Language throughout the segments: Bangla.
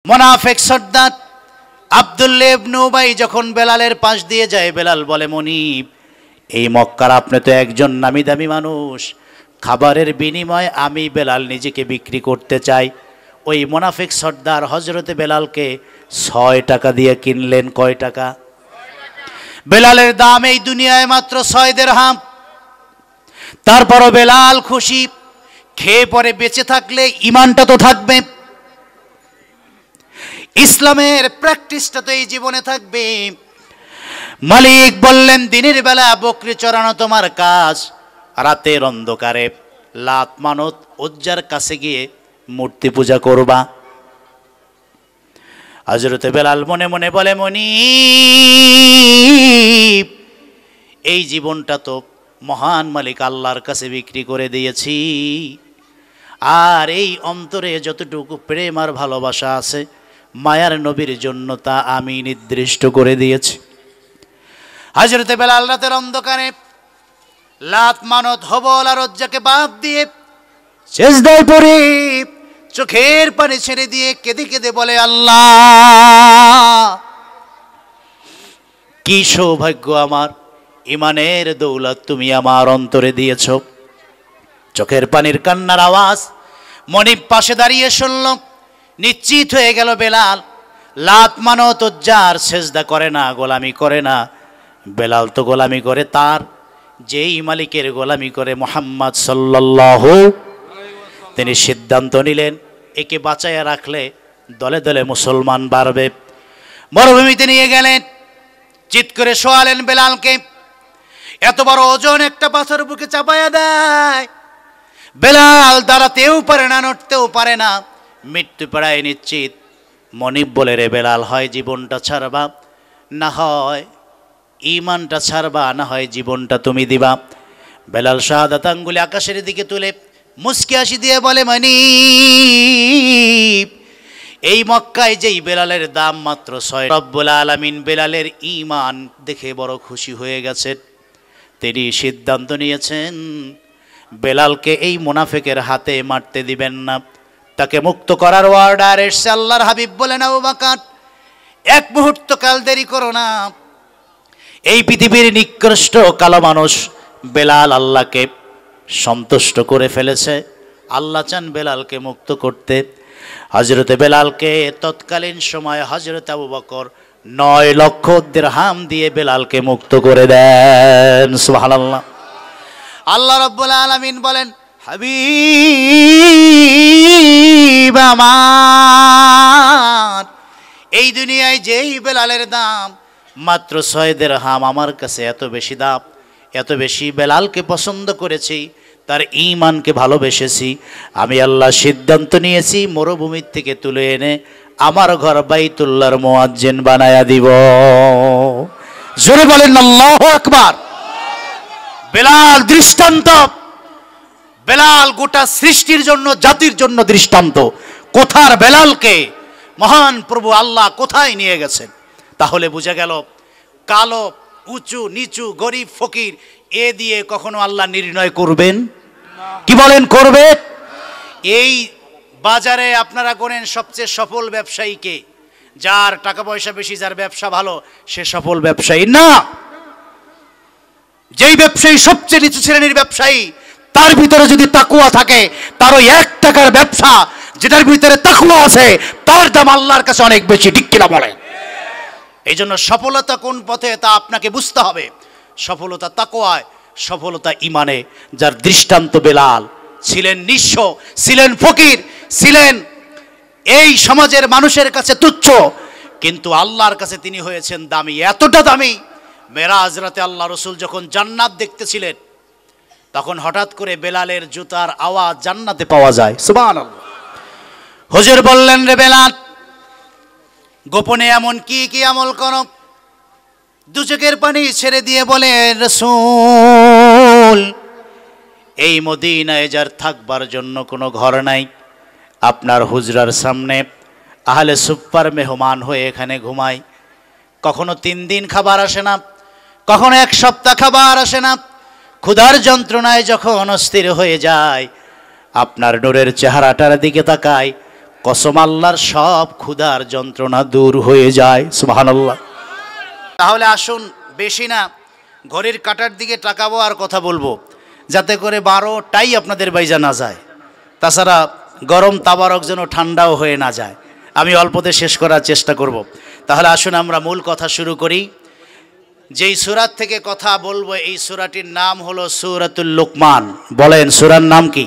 মুনাফিক সর্দার আব্দুল্লাহ ইবনে উবাই যখন বেলালের পাশ দিয়ে যায়, বেলাল বলে, মনিব, এই মক্কার আপনি তো একজন নামি দামি মানুষ, খাবারের বিনিময়ে আমি বেলাল নিজেকে বিক্রি করতে চাই। ওই মুনাফিক সর্দার হযরতে বেলালকে 6 টাকা দিয়ে কিনলেন। কয় টাকা? বেলালের দাম এই দুনিয়ায় মাত্র 6 দিরহাম। তারপরও বেলাল খুশি, খেয়ে পরে বেঁচে থাকলে ইমানটা তো থাকবে, ইসলামের প্র্যাকটিসটা তো এই জীবনে থাকবে। মালিক বললেন, দিনের বেলা বকরি চড়ানো তোমার কাজ, রাতের অন্ধকারে লাত মানত উজ্জার কাছে গিয়ে মূর্তি পূজা করবা। হযরতে বেলাল মনে মনে বলে, মনিব, এই জীবনটা তো মহান মালিক আল্লাহর কাছে বিক্রি করে দিয়েছি, আর এই অন্তরে যতটুকু প্রেম আর ভালোবাসা আছে মায়ার নবীর জন্য তা আমি নির্দিষ্ট করে দিয়েছি। হযরতে বেলাল রাতের অন্ধকারে লাত মানত হবল আর উজ্জাকে বাদ দিয়ে সিজদায় পড়ে চোখের পানি ছেড়ে দিয়ে কেঁদে কেঁদে বলে, আল্লাহ, কি সৌভাগ্য আমার, ইমানের দৌলত তুমি আমার অন্তরে দিয়েছ। চোখের পানির কান্নার আওয়াজ মনিব পাশে দাঁড়িয়ে শুনল। নিশ্চিত হয়ে গেল বেলাল লাত মানত উজ্জার সিজদা করে না, গোলামি করে না। বেলাল তো গোলামি করে তার যেই মালিকের গোলামি করে, মুহাম্মদ সাল্লাল্লাহু। তিনি সিদ্ধান্ত নিলেন, একে বাঁচাইয়া রাখলে দলে দলে মুসলমান বাড়বে। মরুভূমিতে নিয়ে গেলেন, চিৎ করে শোয়ালেন বেলালকে। এত বড় ওজন একটা পাথর বুকে চাপাইয়া দেয়, বেলাল দাঁড়াতেও পারে না, নড়তেও পারে না, মৃত্যু প্রায় নিশ্চিত। মনিব বলে, রে বেলাল, হয় জীবনটা ছাড়বা, না হয় ইমানটা ছাড়বা, না হয় জীবনটা তুমি দিবা। বেলাল শাহাদাত আঙ্গুলি আকাশের দিকে তুলে মুস্কি হাসি দিয়ে বলে, মনিব, এই মক্কায় যেই বেলালের দাম মাত্র 6, রব্বুল আলামিন বেলালের ঈমান দেখে বড় খুশি হয়ে গেছেন। তিনি সিদ্ধান্ত নিয়েছেন বেলালকে এই মুনাফিকের হাতে মারতে দিবেন না, তাকে মুক্ত করার অর্ডার এসেছে। আল্লাহর হাবিব বলেন, আবু বকর, এক মুহূর্ত কাল দেরি করো না। এই পৃথিবীর নিকৃষ্ট কালো মানুষ বেলাল আল্লাহকে সন্তুষ্ট করে ফেলেছে। আল্লাহ চান বেলালকে মুক্ত করতে। হযরতে বেলালকে তৎকালীন সময় হযরত আবু বকর 9 লক্ষ দিরহাম দিয়ে বেলালকে মুক্ত করে দেন। সুবহানাল্লাহ। আল্লাহ রাব্বুল আলামিন বলেন, হাবিব আমার, এই দুনিয়ায় যেই বেলালের দাম মাত্র 6 দিরহাম, আমার কাছে এত বেশি দাম, এত বেশি বেলালকে পছন্দ করেছি, তার ঈমানকে ভালোবেসেছি। আমি আল্লাহ সিদ্ধান্ত নিয়েছি মরুভূমির থেকে তুলে এনে আমার ঘর বাইতুল্লাহর মুয়াজ্জিন বানায়া দিব। জোরে বলেন আল্লাহু আকবার। বেলাল দৃষ্টান্ত, বেলাল গোটা সৃষ্টির জন্য, জাতির জন্য দৃষ্টান্ত। কোথার বেলালকে মহান প্রভু আল্লাহ কোথায় নিয়ে গেছেন, তাহলে বুঝা গেল কালো, উঁচু নিচু, গরিব ফকির এ দিয়ে কখনো আল্লাহ নির্ণয় করবেন? কি বলেন, করবে? এই বাজারে আপনারা করেন সবচেয়ে সফল ব্যবসায়ীকে, যার টাকা পয়সা বেশি, যার ব্যবসা ভালো, সে সফল ব্যবসায়ী না। যেই ব্যবসায়ী সবচেয়ে নিচু শ্রেণীর ব্যবসায়ী, তার ভিতরে যদি তাকওয়া থাকে, তার ওই 1 টাকার ব্যবসা যেটার ভিতরে তাকওয়া আছে, তার দাম আল্লাহর কাছে অনেক বেশি। ঠিক কিনা বলেন? এই জন্য সফলতা কোন পথে তা আপনাকে বুঝতে হবে। সফলতা তাকওয়ায়, সফলতা ইমানে। যার দৃষ্টান্ত বেলাল, ছিলেন নিঃস্ব, ছিলেন ফকির, ছিলেন এই সমাজের মানুষের কাছে তুচ্ছ, কিন্তু আল্লাহর কাছে তিনি হয়েছেন দামি। এতটা দামি, মেরাজ রাতে আল্লাহ রসুল যখন জান্নাত দেখতেছিলেন, তখন হঠাৎ করে বেলালের জুতার আওয়াজ জান্নাতে পাওয়া যায়। সুবহানাল্লাহ। হুজুর বললেন, রে বেলাল, গোপনে এমন কি কি আমল করো? 2 চোখের পানি ছেড়ে দিয়ে বলেন, রাসূল, এই মদিনায় যার থাকবার জন্য কোনো ঘর নাই, আপনার হুজরার সামনে আহলে সুফার মেহমান হয়ে এখানে ঘুমাই। কখনো 3 দিন খাবার আসে না, কখনো 1 সপ্তাহ খাবার আসে না। ক্ষুধার যন্ত্রণায় যখন অস্থির হয়ে যায়, আপনার নূরের চেহারাটার দিকে তাকায়, কসম আল্লাহর, সব ক্ষুধার যন্ত্রণা দূর হয়ে যায়। সুবহানাল্লাহ। তাহলে আসুন, বেশি না, ঘড়ির কাঁটার দিকে তাকাবো আর কথা বলবো, যাতে করে 12টাই আপনাদের বাইজা না যায়। তাছাড়া গরম তাবারক যেন ঠান্ডাও হয়ে না যায়। আমি অল্পতে শেষ করার চেষ্টা করব। তাহলে আসুন আমরা মূল কথা শুরু করি। যেই সূরাত থেকে কথা বলবো, এই সূরাটির নাম হলো সূরাতুল লুকমান। বলেন, সূরার নাম কি?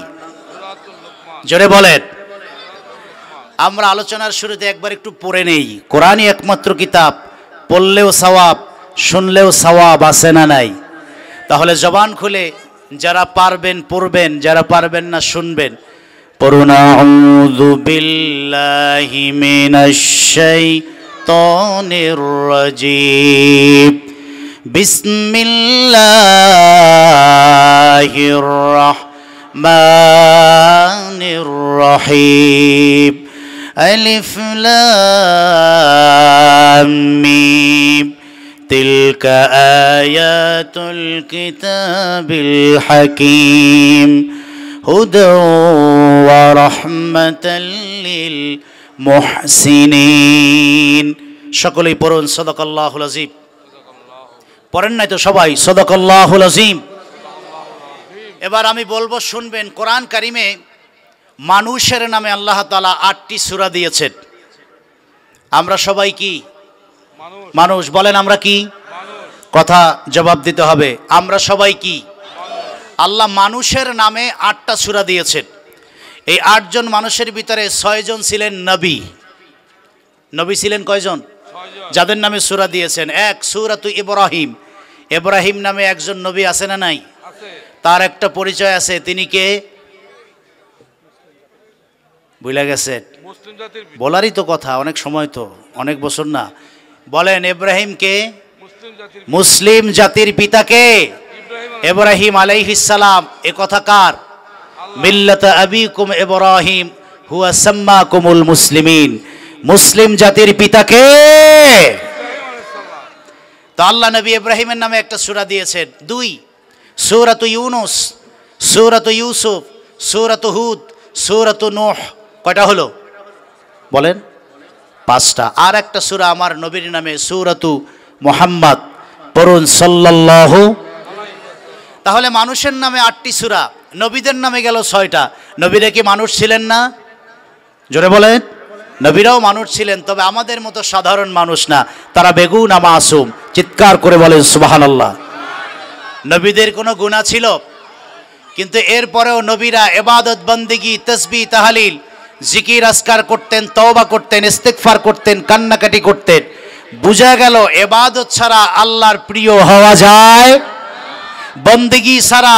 জোরে বলেন। আমরা আলোচনার শুরুতে একবার একটু পড়ে নেই। কোরআনই একমাত্র কিতাব, পড়লেও সওয়াব, শুনলেও সওয়াব, আছে না নাই? তাহলে জবান খুলে যারা পারবেন পড়বেন, যারা পারবেন না শুনবেন। পড়ুন, আউযু বিল্লাহি মিনাশ শাইতানির রাজীম, বিসমিল্লাহির রাহমানির রহিম, আলিফ লাম মিম, তিলকা আয়াতুল কিতাবিল হাকীম, হুদাও ওয়া রাহমাতাল লিল মুহসিনিন। সকলেই পড়ুন সাদাকাল্লাহুল আযীম। পড়েন নাই তো সবাই? সাদাকাল্লাহুল আযীম। এবার আমি বলবো, শুনবেন। কোরআন কারিমে মানুষের নামে আল্লাহ তাআলা 8টি সূরা দিয়েছেন। আমরা সবাই কি মানুষ? বলেন, আমরা কি? কথা জবাব দিতে হবে। আমরা সবাই কি? আল্লাহ মানুষের নামে 8টা সূরা দিয়েছেন। এই 8 জন মানুষের ভিতরে 6 জন ছিলেন নবী। নবী ছিলেন কয়জন? যাদের নামে সূরা দিয়েছেন। এক, সূরাতু ইব্রাহিম। ইব্রাহিম নামে একজন নবী আছে না নাই? তার একটা পরিচয় আছে। তিনি কে? ভুলে গেছেন? বলারই তো কথা, অনেক সময় তো, অনেক বছর না। বলেন, ইব্রাহিম কে? মুসলিম জাতির পিতা কে? ইব্রাহিম আলাইহিস সালাম। এ কথা কার? মিল্লাত আবিকুম ইব্রাহিম হুয়া সাম্মাকুমুল মুসলিমিন। মুসলিম জাতির পিতা কে? তো আল্লাহ নবী ইব্রাহিমের নামে একটা সূরা দিয়েছেন। 2, সূরাতু ইউনুস, সূরাতু ইউসুফ, সূরাতু হুদ, সূরাতু নূহ। কয়টা হলো? বলেন। 5টা। আর একটা সূরা আমার নবীর নামে, সূরাতু মুহাম্মদ। পড়ুন সাল্লাল্লাহু। তাহলে মানুষের নামে 8টি সূরা, নবীদের নামে গেল 6টা। নবীরা কি মানুষ ছিলেন না? জোরে বলেন। নবীরাও মানুষ ছিলেন, তবে আমাদের মতো সাধারণ মানুষ না। তারা বেগুনা মাসুম। চিৎকার করে বলেন সুবহানাল্লাহ। নবীদের কোনো গুনাহ ছিল? কিন্তু এরপরেও নবীরা ইবাদত, বন্দেগী, তাসবিহ, তাহলিল, জিকির, আজকার করতেন, তওবা করতেন, ইস্তিগফার করতেন, কান্নাকাটি করতেন। বুঝা গেল ইবাদত ছাড়া আল্লাহর প্রিয় হওয়া যায়, বন্দেগী ছাড়া,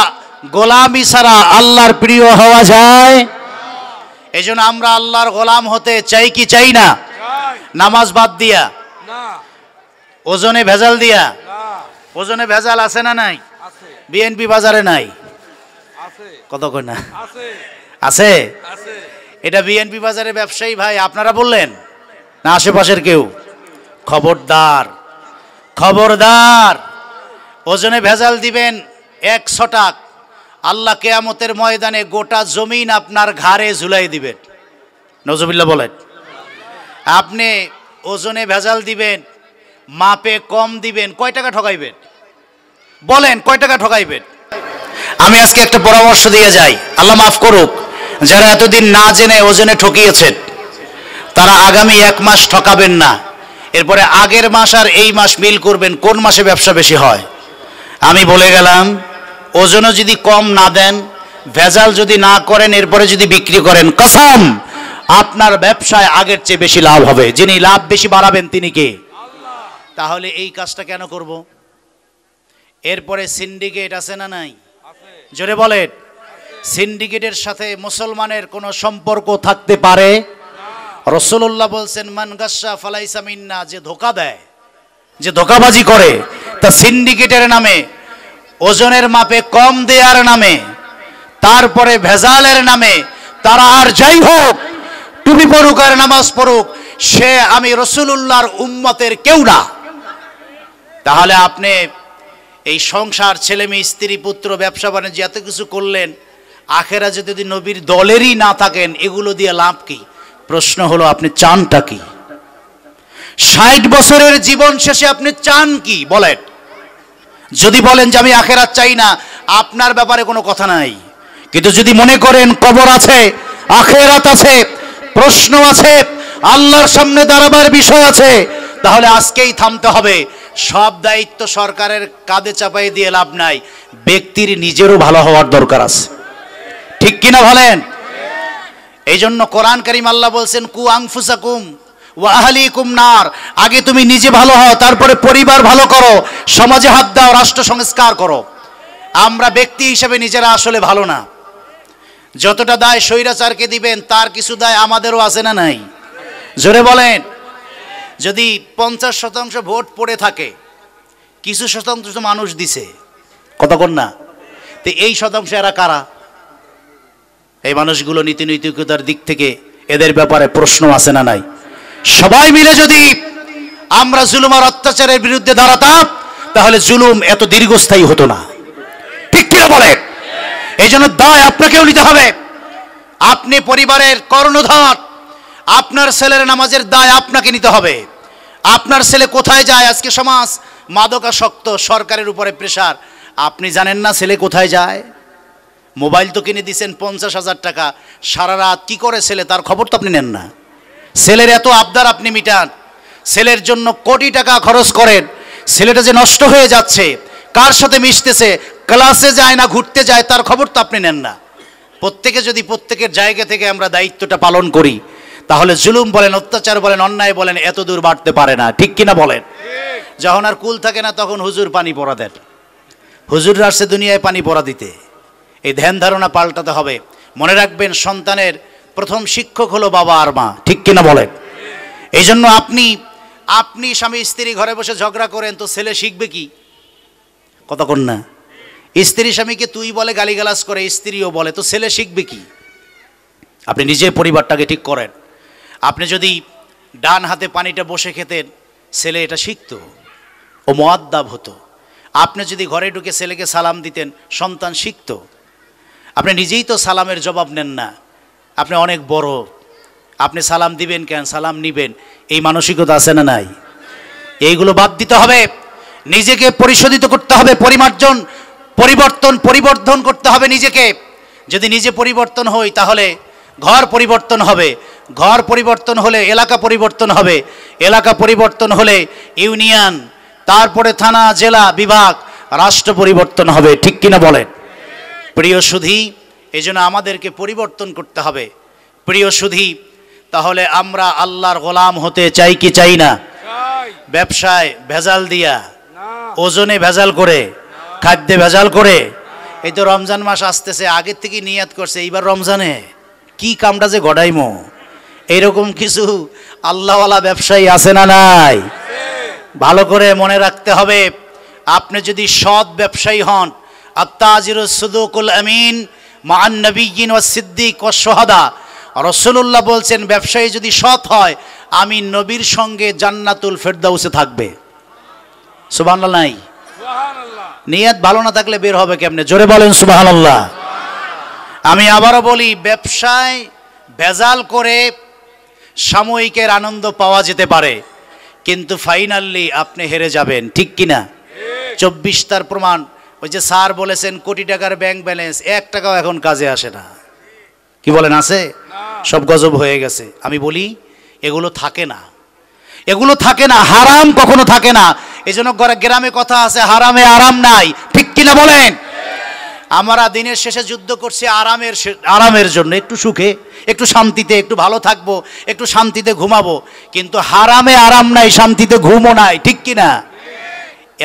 গোলামি ছাড়া আল্লাহর প্রিয় হওয়া যায়। এজন্য আমরা আল্লাহর গোলাম হতে চাই কি চাই না? নামাজ বাদ দিয়া, ওজনে ভেজাল দিয়া। ওজনে ভেজাল আছে না নাই? বিএনপি বাজারে নাই? কতক্ষণ না আছে? এটা বিএনপি বাজারে ব্যবসায়ী ভাই আপনারা বললেন না আশেপাশের কেউ? খবরদার, খবরদার। ওজনে ভেজাল দিবেন 100 টাকা, আল্লাহ কিয়ামতের ময়দানে গোটা জমিন আপনার ঘাড়ে ঝুলাই দিবেন। নজুবিল্লাহ বলেন। আপনি ওজনে ভেজাল দিবেন, মাপে কম দিবেন, কয় টাকা ঠকাইবেন? বলেন, কয় টাকা ঠকাইবেন? আমি আজকে একটা পরামর্শ দিয়ে যাই, আল্লাহ মাফ করুক। যারা এতদিন না জেনে ওজনে ঠকিয়েছেন, তারা আগামী 1 মাস ঠকাবেন না। এরপরে আগের মাস আর এই মাস মিল করবেন, কোন মাসে ব্যবসা বেশি হয়। আমি বলে গেলাম, ওজনও যদি কম না দেন, ভেজাল যদি না করেন, এরপরে যদি বিক্রি করেন, কসম আপনার ব্যবসায় আগের চেয়ে বেশি লাভ হবে। যিনি লাভ বেশি বাড়াবেন তিনি কে? তাহলে এই কাজটা কেন করব? এরপরে সিন্ডিকেট আছে না নাই? জোরে বলেন। সিন্ডিকেটের সাথে মুসলমানের কোনো সম্পর্ক থাকতে পারে? রাসূলুল্লাহ বলছেন, মান গাশা ফালাইসা মিন্না। যে ধোঁকা দেয়, যে ধোঁকাবাজি করে, তা সিন্ডিকেটের নামে, ওজনের মাপে কম দেওয়ার নামে, তারপরে ভেজালের নামে, তারা আর যাই হোক, টুপি পড়ুক আর নামাজ পড়ুক, সে আমি রাসূলুল্লাহর উম্মতের কেউ না। তাহলে আপনি এই সংসার, ছেলে মেয়ে, স্ত্রী, পুত্র, ব্যবসা বাণিজ্য এত কিছু করলেন, আখেরা যদি নবীর দলেরই না থাকেন, এগুলো দিয়ে লাভ কি? প্রশ্ন হলো আপনি চানটা কি? 60 বছরের জীবন শেষে আপনি চান কি বলেন? যদি বলেন যে আমি আখিরাত চাই না, আপনার ব্যাপারে কোনো কথা নাই। কিন্তু যদি মনে করেন কবর আছে, আখিরাত আছে, প্রশ্ন আছে, আল্লাহর সামনে দাঁড়াবার বিষয় আছে, তাহলে আজকেই থামতে হবে। সব দায়িত্ব সরকারের কাঁধে চাপাই দিয়ে লাভ নাই, ব্যক্তির নিজেরও ভালো হওয়ার দরকার আছে। ঠিক কিনা বলেন? এই জন্য কোরআন কারীম আল্লাহ বলছেন কু আনফুসাকুম ওয়া আহলিকুম নার, আগে তুমি নিজে ভালো হও, তারপরে পরিবার ভালো করো, সমাজে হাত দাও, রাষ্ট্র সংস্কার করো। আমরা ব্যক্তি হিসেবে নিজেরা আসলে ভালো না। যতটা দায় স্বৈরাচারকে দিবেন তার কিছু দায় আমাদেরও আছে না নাই? জোরে বলেন। যদি 50% ভোট পড়ে থাকে, কিছু শতাংশ মানুষ দিছে, কতক্ষণ না, তো এই শতাংশ এরা কারা? এই মানুষগুলো নীতি নৈতিকতার দিক থেকে এদের ব্যাপারে প্রশ্ন আছে না নাই? সবাই মিলে যদি আমরা জুলুম আর অত্যাচারের বিরুদ্ধে দাঁড়াতাম, তাহলে জুলুম এত দীর্ঘস্থায়ী হতো না। ঠিক কিনা বলেন? এই জন্য দায় আপনাকেও নিতে হবে। আপনি পরিবারের কর্ণধার, আপনার ছেলের নামাজের দায় আপনাকে নিতে হবে। আপনার ছেলে কোথায় যায়? আজকে সমাজ মাদকাসক্ত, সরকারের উপরে প্রেসার, আপনি জানেন না ছেলে কোথায় যায়? মোবাইল তো কিনে দিচ্ছেন 50,000 টাকা, সারা রাত কি করে ছেলে, তার খবর তো আপনি নেন না। ছেলের এত আবদার আপনি মিটান, ছেলের জন্য কোটি টাকা খরচ করেন, ছেলেটা যে নষ্ট হয়ে যাচ্ছে, কার সাথে মিশতেছে, ক্লাসে যায় না ঘুরতে যায়, তার খবর তো আপনি নেন না। প্রত্যেকে যদি প্রত্যেকের জায়গা থেকে আমরা দায়িত্বটা পালন করি, তাহলে জুলুম বলেন, অত্যাচার বলেন, অন্যায় বলেন, এত দূর বাড়তে পারে না। ঠিক কিনা বলেন? যখন আর কুল থাকে না, তখন হুজুর পানি পড়া দেন। হুজুররা আসছে দুনিয়ায় পানি পড়া দিতে। এই ধ্যান ধারণা পাল্টাতে হবে। মনে রাখবেন, সন্তানের প্রথম শিক্ষক হলো বাবা আর মা। ঠিক কিনা বলেন? এই জন্য আপনি স্বামী স্ত্রী ঘরে বসে ঝগড়া করেন, তো ছেলে শিখবে কি? কতক্ষণ না, স্ত্রী স্বামীকে তুই বলে গালিগালাজ করে, স্ত্রীও বলে, তো ছেলে শিখবে কি? আপনি নিজে পরিবারটাকে ঠিক করেন। আপনি যদি ডান হাতে পানিটা বসে খেতেন, ছেলে এটা শিখতো, ও মুআদ্দাব হতো। আপনি যদি ঘরে ঢুকে ছেলেকে সালাম দিতেন, সন্তান শিখতো। আপনি নিজেই তো সালামের জবাব নেন না, আপনি অনেক বড়, আপনি সালাম দিবেন কেন, সালাম নিবেন, এই মানসিকতা আছে না নাই? এইগুলো বাদ দিতে হবে। নিজেকে পরিশোধিত করতে হবে, পরিবর্তন করতে হবে নিজেকে। যদি নিজে পরিবর্তন হই, তাহলে ঘর পরিবর্তন হবে, ঘর পরিবর্তন হলে এলাকা পরিবর্তন হবে, এলাকা পরিবর্তন হলে ইউনিয়ন, তারপরে থানা, জেলা, বিভাগ, রাষ্ট্র পরিবর্তন হবে। ঠিক কিনা বলেন? প্রিয় সুধী, এই জন্য আমাদেরকে পরিবর্তন করতে হবে। প্রিয় সুধী, তাহলে আমরা আল্লাহর গোলাম হতে চাই কি চাই না? ব্যবসায় ভেজাল দিয়া, ওজনে ভেজাল করে, খাদ্যে ভেজাল করে। এই তো রমজান মাস আসতেছে, আগের থেকে নিয়াত করছে এইবার রমজানে কি কামটা যে গড়াইমো, এইরকম কিছু আল্লাহওয়ালা ব্যবসায়ী আছে না নাই? ভালো করে মনে রাখতে হবে। আপনি যদি সৎ ব্যবসায়ী হন, আত্তাজিরুস সুদুকুল আমিন মান নবিয়্যিন ওয়াস সিদ্দিক ওয়াস শুহাদা, রাসূলুল্লাহ বলছেন ব্যবসায়ী যদি সৎ হয়, আমি নবীর সঙ্গে জান্নাতুল ফেরদাউসে থাকবে। সুবহানাল্লাহ নাই? সুবহানাল্লাহ। নিয়ত ভালো না থাকলে বের হবে কেমনে? জোরে বলেন সুবহানাল্লাহ। আমি আবারও বলি, ব্যবসায় ভেজাল করে সাময়িকের আনন্দ পাওয়া যেতে পারে, কিন্তু ফাইনালি আপনি হেরে যাবেন। ঠিক কিনা? 24 তার প্রমাণ। ওই যে স্যার বলেছেন কোটি টাকার ব্যাংক ব্যালেন্স, 1 টাকাও এখন কাজে আসে না। কি বলেন, আছে? সব গজব হয়ে গেছে। আমি বলি এগুলো থাকে না, এগুলো থাকে না, হারাম কখনো থাকে না। এই জন্য গ্রামে কথা আছে, হারামে আরাম নাই। ঠিক কিনা বলেন? আমরা দিনের শেষে যুদ্ধ করছি আরামের জন্য, একটু সুখে, একটু শান্তিতে, একটু ভালো থাকবো, একটু শান্তিতে ঘুমাবো, কিন্তু হারামে আরাম নাই, শান্তিতে ঘুমও নাই। ঠিক কিনা?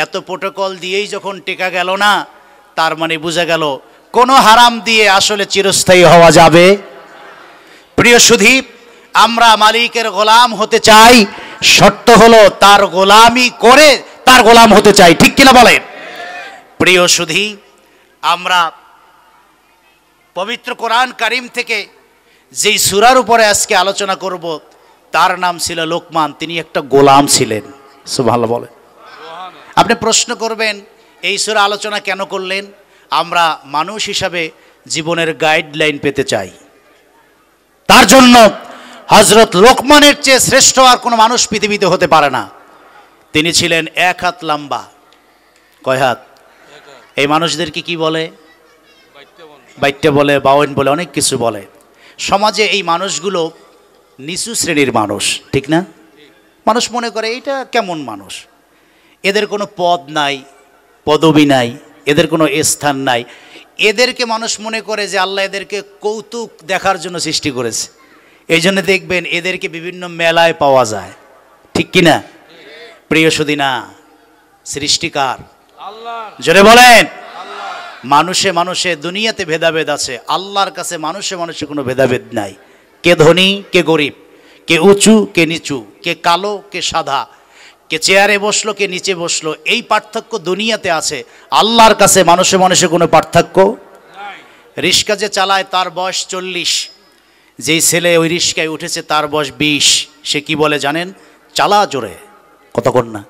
এত প্রোটোকল দিয়েই যখন টেকা গেল না, তার মানে বোঝা গেল কোনো হারাম দিয়ে আসলে চিরস্থায়ী হওয়া যাবে। প্রিয় সুধী, আমরা মালিকের গোলাম হতে চাই, শর্ত হলো তার গোলামি করে তার গোলাম হতে চাই। ঠিক কিনা বলেন? প্রিয় সুধী, আমরা পবিত্র কোরআন কারীম থেকে যেই সূরার উপরে আজকে আলোচনা করব, তার নাম ছিল লোকমান। তিনি একটা গোলাম ছিলেন। সুবহানাল্লাহ বলেন। আপনি প্রশ্ন করবেন এই সূরা আলোচনা কেন করলেন? আমরা মানুষ হিসাবে জীবনের গাইডলাইন পেতে চাই। তার জন্য হযরত লোকমানের চেয়ে শ্রেষ্ঠ আর কোনো মানুষ পৃথিবীতে হতে পারে না। তিনি ছিলেন 1 হাত লম্বা। কয় হাত? এই মানুষদেরকে কি বলে? বাইট্টা বলে, বাউন বলে, অনেক কিছু বলে। সমাজে এই মানুষগুলো নিচু শ্রেণীর মানুষ, ঠিক না? মানুষ মনে করে এটা কেমন মানুষ, এদের কোনো পদ নাই, পদবি নাই, এদের কোনো স্থান নাই। এদেরকে মানুষ মনে করে যে আল্লাহ এদেরকে কৌতুক দেখার জন্য সৃষ্টি করেছে। এই জন্য দেখবেন এদেরকে বিভিন্ন মেলায় পাওয়া যায়, ঠিক কিনা? প্রিয় সুদীনা, সৃষ্টিকার জোরে বলেন। মানুষে মানুষে দুনিয়াতে ভেদাভেদ আছে, আল্লাহর কাছে মানুষে মানুষে কোনো ভেদাভেদ নাই। কে ধনী, কে গরিব, কে উঁচু, কে নিচু, কে কালো, কে সাদা, কে চেয়ারে বসলো, কে নিচে বসলো, এই পার্থক্য দুনিয়াতে আছে। আল্লাহর কাছে মানুষে মানুষে কোনো পার্থক্য নাই। রিক্সা যে চালায় তার বয়স 40, যেই ছেলে ওই রিক্সায় উঠেছে তার বয়স 20, সে কি বলে জানেন? চালা জোরে, কতক্ষণ না।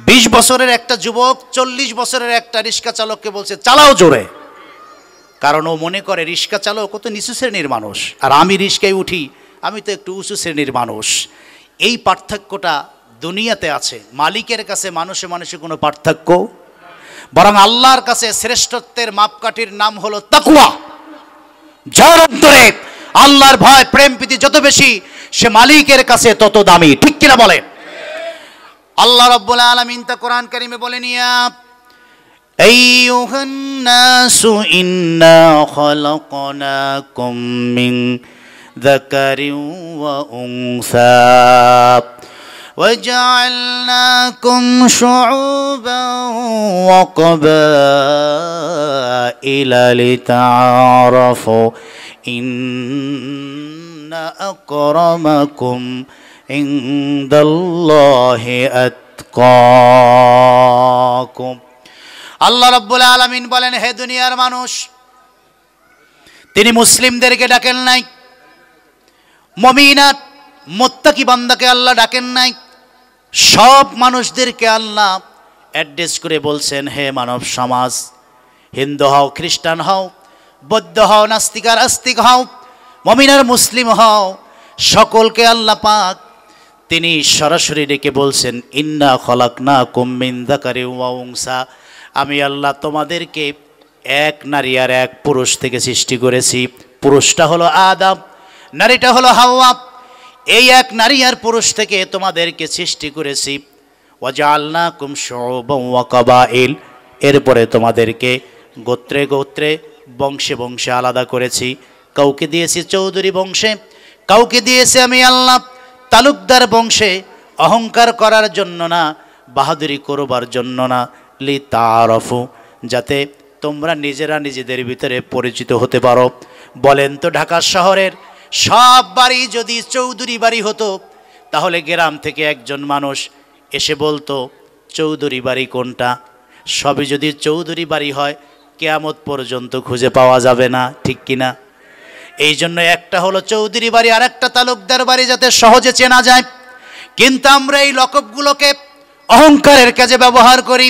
20 বছরের একটা যুবক 40 বছরের একটা রিক্সা চালককে বলছে চালাও জোরে, কারণ ও মনে করে রিক্সা চালক কত নিচু শ্রেণীর মানুষ, আর আমি রিক্সায় উঠি, আমি তো একটু উঁচু শ্রেণীর মানুষ। এই পার্থক্যটা দুনিয়াতে আছে। মালিকের কাছে মানুষে মানুষে কোনো পার্থক্য, বরং আল্লাহর কাছে শ্রেষ্ঠত্বের মাপকাঠির নাম হলো তাকওয়া। যার অন্তরে আল্লাহর ভয়, প্রেম, প্রীতি যত বেশি, সে মালিকের কাছে তত দামি, ঠিক কিনা বলেন? আল্লাহ রাব্বুল আলামিন তা কোরআন কারীমে বলেন, ইয়া আইয়ুহান নাসু ইন্না খালাকনাকুম মিন যাকারিন ওয়া উনসা وجعلناكم شعوبا وقبائل لتعارفوا إن أكرمكم عند الله أتقاكم। আল্লাহ রাব্বুল আলামিন বলেন, হে দুনিয়ার মানুষ, তিনি মুসলিমদেরকে ডাকেন নাই, মুমিনাত মুত্তাকি বান্দাকে আল্লাহ ডাকেন নাই, সব মানুষদেরকে আল্লাহ অ্যাড্রেস করে বলছেন, হে মানব সমাজ, হিন্দু হও, খ্রিস্টান হও, বৌদ্ধ হও, নাস্তিক আর আস্তিক হও, মুমিন আর মুসলিম হও, সকলকে আল্লাহ পাক তিনি সরাসরি ডেকে বলছেন, ইন্না খলাকনাকুম মিন যাকারিন ওয়া উনসা, আমি আল্লাহ তোমাদেরকে এক নারী আর এক পুরুষ থেকে সৃষ্টি করেছি। পুরুষটা হলো আদম, নারীটা হলো হাওয়া। এই এক নারী আর পুরুষ থেকে তোমাদেরকে সৃষ্টি করেছি। ওয়াজআলনাকুম শুউবান ওয়া কাবাইল, এরপরে তোমাদেরকে গোত্রে গোত্রে, বংশে বংশে আলাদা করেছি। কাউকে দিয়েছি চৌধুরী বংশে, কাউকে দিয়েছি আমি আল্লাহ তালুকদার বংশে, অহংকার করার জন্য না, বাহাদুরি করবার জন্য না, লিতাআরাফু, যাতে তোমরা নিজেরা নিজেদের ভিতরে পরিচিত হতে পারো। বলেন তো, ঢাকা শহরের সব বাড়ি যদি চৌধুরী বাড়ি হতো, তাহলে গ্রাম থেকে একজন মানুষ এসে বলতো চৌধুরী বাড়ি কোনটা? সবই যদি চৌধুরী বাড়ি হয়, কিয়ামত পর্যন্ত খুঁজে পাওয়া যাবে না, ঠিক কিনা? এই জন্য একটা হলো চৌধুরী বাড়ি, আর একটা তালুকদার বাড়ি, যাতে সহজে চেনা যায়। কিন্তু আমরা এই লকবগুলোকে অহংকারের কাজে ব্যবহার করি।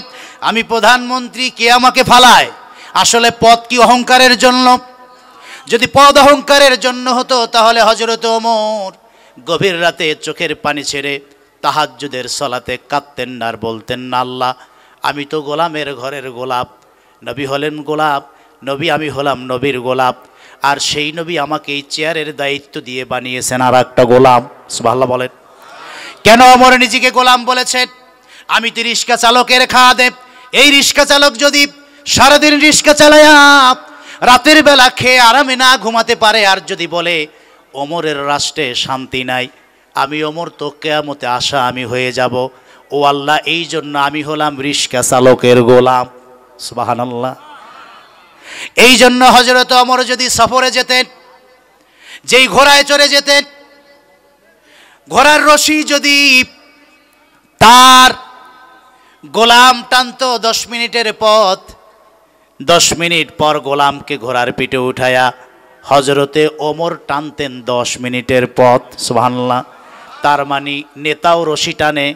আমি প্রধানমন্ত্রী, কে আমাকে ফালায়? আসলে পদ কি অহংকারের জন্য? যদি পদ অহংকারের জন্য হতো, তাহলে হযরত ওমর গভীর রাতে চোখের পানি ছেড়ে তাহাজ্জুদের সালাতে কাঁদতেন না, আর বলতেন না, আল্লাহ আমি তো গোলামের ঘরের গোলাপ, নবী হলেন গোলাপ, নবী আমি হলাম নবীর গোলাপ, আর সেই নবী আমাকে এই চেয়ারের দায়িত্ব দিয়ে বানিয়েছেন আর একটা গোলাম। সুবহানাল্লাহ বলেন। কেন ওমর নিজেকে গোলাম বলেছেন? আমি তো রিক্সা চালকের খাদেম। এই রিক্সা চালক যদি সারাদিন রিক্সা চালায়া রাতের বেলা খেয়ে আরামে না ঘুমাতে পারে, আর যদি বলে ওমরের রাষ্ট্রে শান্তি নাই, আমি ওমর তো কিয়ামতে আসা আমি হয়ে যাব। ও আল্লাহ, এই জন্য আমি হলাম রিক্সা চালকের গোলাম। সুবহানাল্লাহ। এই জন্য হযরত ওমর যদি সফরে যেতেন, যেই ঘোড়ায় চড়ে যেতেন, ঘোড়ার রশি যদি তার গোলাম টানতো 10 মিনিটের পথ, 10 মিনিট পর গোলামকে ঘোড়ার পিঠে উঠায়া হযরতে ওমর টানতেন 10 মিনিটের পথ। সুবহানাল্লাহ। তার মানে নেতাও রশি টানে,